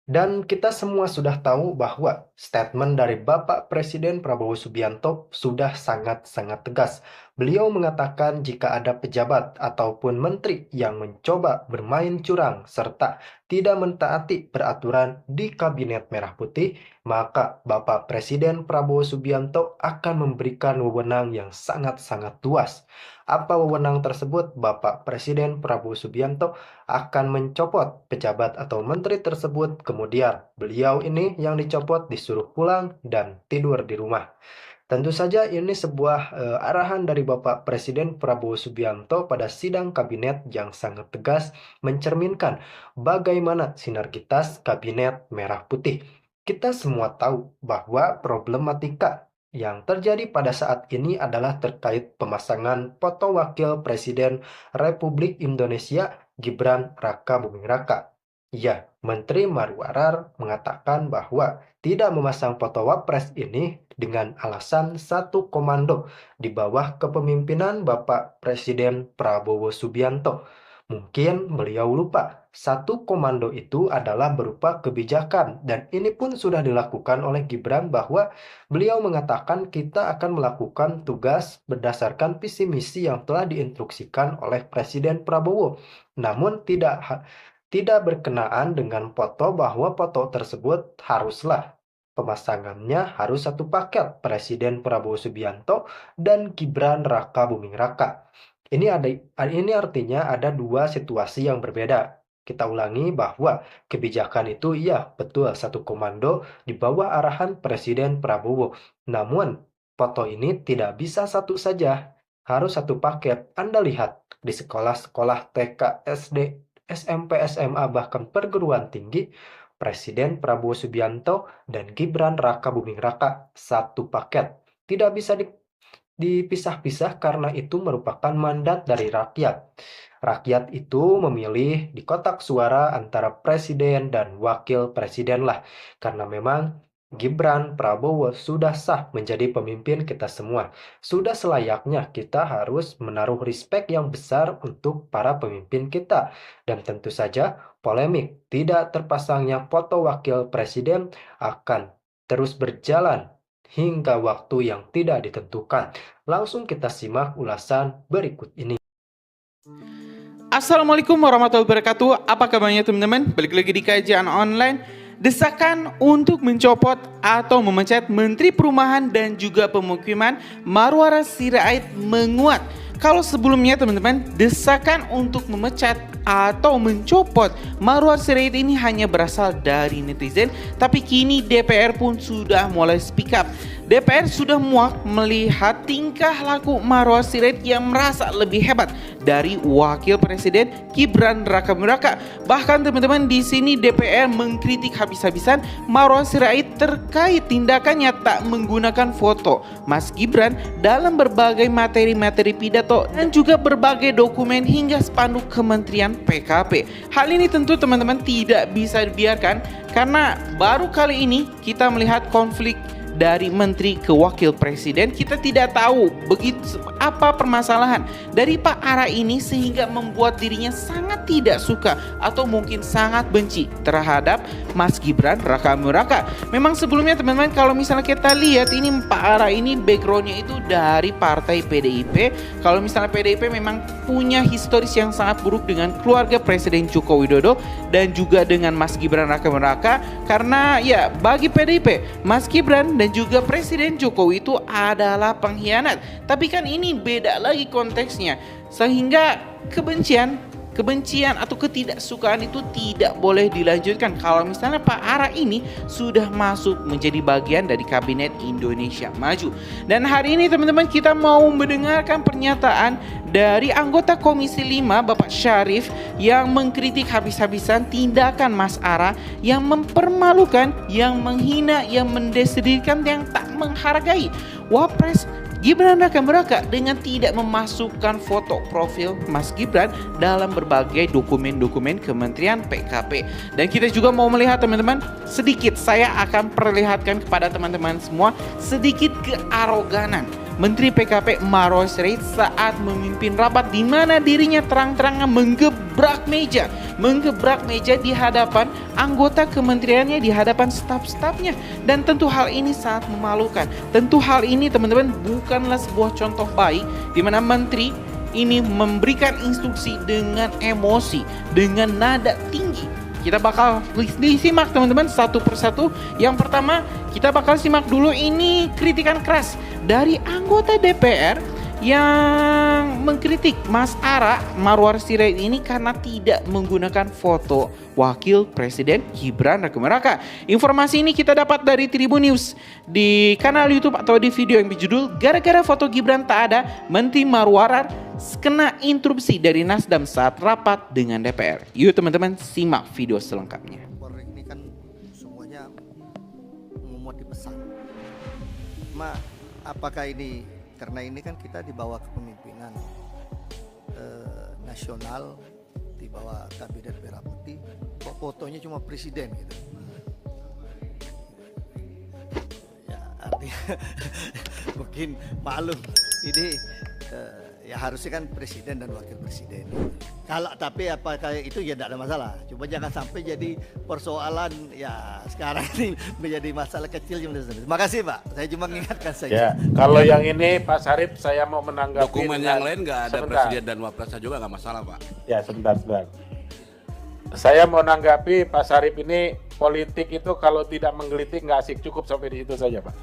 Dan kita semua sudah tahu bahwa statement dari Bapak Presiden Prabowo Subianto sudah sangat-sangat tegas. Beliau mengatakan jika ada pejabat ataupun menteri yang mencoba bermain curang serta tidak mentaati peraturan di Kabinet Merah Putih, maka Bapak Presiden Prabowo Subianto akan memberikan wewenang yang sangat-sangat luas. Apa wewenang tersebut? Bapak Presiden Prabowo Subianto akan mencopot pejabat atau menteri tersebut, kemudian beliau ini yang dicopot disuruh pulang dan tidur di rumah. Tentu saja ini sebuah arahan dari Bapak Presiden Prabowo Subianto pada sidang kabinet yang sangat tegas mencerminkan bagaimana sinergitas kabinet merah putih. Kita semua tahu bahwa problematika yang terjadi pada saat ini adalah terkait pemasangan foto Wakil Presiden Republik Indonesia Gibran Raka Buming Raka. Ya, Menteri Marwarar mengatakan bahwa tidak memasang foto Wapres ini dengan alasan satu komando di bawah kepemimpinan Bapak Presiden Prabowo Subianto. Mungkin beliau lupa, satu komando itu adalah berupa kebijakan dan ini pun sudah dilakukan oleh Gibran bahwa beliau mengatakan kita akan melakukan tugas berdasarkan visi misi yang telah diinstruksikan oleh Presiden Prabowo. Namun tidak berkenaan dengan foto bahwa foto tersebut haruslah pemasangannya harus satu paket Presiden Prabowo Subianto dan Gibran Raka Buming Raka. Ini artinya ada dua situasi yang berbeda. Kita ulangi bahwa kebijakan itu iya betul satu komando di bawah arahan Presiden Prabowo. Namun foto ini tidak bisa satu saja, harus satu paket. Anda lihat di sekolah-sekolah TK, SD, SMP, SMA, bahkan perguruan tinggi, Presiden Prabowo Subianto dan Gibran Raka Buming Raka satu paket. Tidak bisa dipisah-pisah karena itu merupakan mandat dari rakyat. Rakyat itu memilih di kotak suara antara presiden dan wakil presiden lah. Karena memang Gibran Prabowo sudah sah menjadi pemimpin kita semua. Sudah selayaknya kita harus menaruh respek yang besar untuk para pemimpin kita. Dan tentu saja polemik tidak terpasangnya foto wakil presiden akan terus berjalan hingga waktu yang tidak ditentukan. Langsung kita simak ulasan berikut ini. Assalamualaikum warahmatullahi wabarakatuh. Apa kabarnya teman-teman? Balik lagi di kajian online. Desakan untuk mencopot atau memecat Menteri Perumahan dan juga Pemukiman Marwara Sirait menguat. Kalau sebelumnya teman-teman, desakan untuk memecat atau mencopot Marwar Sirait ini hanya berasal dari netizen, tapi kini DPR pun sudah mulai speak up. DPR sudah muak melihat tingkah laku Marwar Sirait yang merasa lebih hebat dari Wakil Presiden Gibran Raka Buming Raka. Bahkan teman-teman di sini DPR mengkritik habis-habisan Marwar Sirait terkait tindakannya tak menggunakan foto Mas Gibran dalam berbagai materi-materi pidato dan juga berbagai dokumen hingga spanduk Kementerian PKP. Hal ini tentu teman-teman tidak bisa dibiarkan karena baru kali ini kita melihat konflik dari menteri ke wakil presiden. Kita tidak tahu begitu apa permasalahan dari Pak Ara ini sehingga membuat dirinya sangat tidak suka atau mungkin sangat benci terhadap Mas Gibran Raka Buming Raka. Memang sebelumnya teman-teman kalau misalnya kita lihat ini Pak Ara ini backgroundnya itu dari partai PDIP. Kalau misalnya PDIP memang punya historis yang sangat buruk dengan keluarga Presiden Joko Widodo dan juga dengan Mas Gibran Raka Buming Raka, karena ya bagi PDIP Mas Gibran dan juga Presiden Jokowi itu adalah pengkhianat. Tapi kan ini beda lagi konteksnya, sehingga kebencian atau ketidaksukaan itu tidak boleh dilanjutkan kalau misalnya Pak Ara ini sudah masuk menjadi bagian dari Kabinet Indonesia Maju. Dan hari ini teman-teman kita mau mendengarkan pernyataan dari anggota Komisi 5 Bapak Syarif yang mengkritik habis-habisan tindakan Mas Ara yang mempermalukan, yang menghina, yang mendeskripsikan, yang tak menghargai Wapres Gibran Raka Buming Raka dengan tidak memasukkan foto profil Mas Gibran dalam berbagai dokumen-dokumen Kementerian PKP. Dan kita juga mau melihat teman-teman, sedikit saya akan perlihatkan kepada teman-teman semua sedikit kearoganan Menteri PKP Marwar Sirait saat memimpin rapat di mana dirinya terang-terangan menggebrak meja di hadapan anggota kementeriannya, di hadapan staf-stafnya. Dan tentu hal ini sangat memalukan. Tentu hal ini teman-teman bukanlah sebuah contoh baik di mana menteri ini memberikan instruksi dengan emosi, dengan nada tinggi. Kita bakal disimak teman-teman satu persatu. Yang pertama, kita bakal simak dulu ini kritikan keras dari anggota DPR yang mengkritik Mas Ara Marwar Sirait ini karena tidak menggunakan foto Wakil Presiden Gibran Rakemeraka. Informasi ini kita dapat dari Tribun News di kanal YouTube atau di video yang berjudul "Gara-gara foto Gibran tak ada, Menteri Marwar kena interupsi dari Nasdem saat rapat dengan DPR." Yuk teman-teman simak video selengkapnya. Ini kan semuanya memuat di pesan. Apakah ini karena ini kan kita di bawah kepemimpinan nasional, di bawah kabinet merah putih, kok fotonya cuma presiden gitu. Ya artinya mungkin maklum ini ya harusnya kan presiden dan wakil presiden. Kalau tapi apakah itu ya tidak ada masalah. Cuma jangan sampai jadi persoalan ya sekarang ini menjadi masalah kecil. Terima kasih Pak. Saya cuma mengingatkan saja. Ya, kalau yang ini Pak Sarip saya mau menanggapi. Dokumen yang lain nggak ada sebentar. presiden dan wapresnya juga nggak masalah Pak. Ya sebentar. Saya mau menanggapi Pak Sarip ini, politik itu kalau tidak menggelitik nggak asik, cukup sampai di situ saja Pak.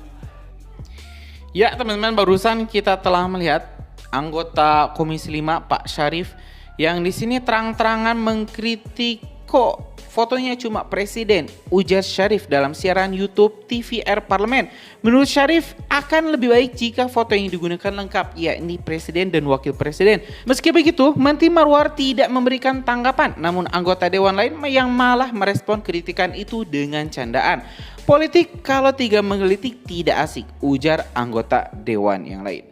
Ya teman-teman, barusan kita telah melihat anggota Komisi 5 Pak Syarif yang di sini terang-terangan mengkritik kok fotonya cuma presiden, ujar Syarif dalam siaran YouTube TVR Parlemen. Menurut Syarif akan lebih baik jika foto yang digunakan lengkap, yakni presiden dan wakil presiden. Meski begitu, Menteri Marwar tidak memberikan tanggapan, namun anggota dewan lain yang malah merespon kritikan itu dengan candaan. Politik kalau tidak menggelitik tidak asik, ujar anggota dewan yang lain.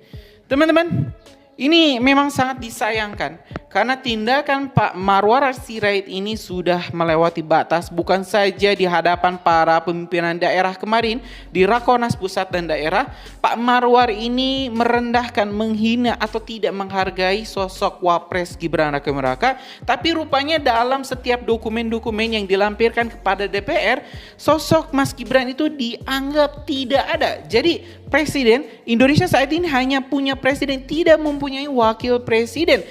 Teman-teman, ini memang sangat disayangkan karena tindakan Pak Marwar Sirait ini sudah melewati batas, bukan saja di hadapan para pimpinan daerah kemarin di Rakornas Pusat dan Daerah. Pak Marwar ini merendahkan, menghina atau tidak menghargai sosok Wapres Gibran Rakemeraka, tapi rupanya dalam setiap dokumen-dokumen yang dilampirkan kepada DPR, sosok Mas Gibran itu dianggap tidak ada. Jadi Presiden Indonesia saat ini hanya punya presiden, tidak mempunyai wakil presiden.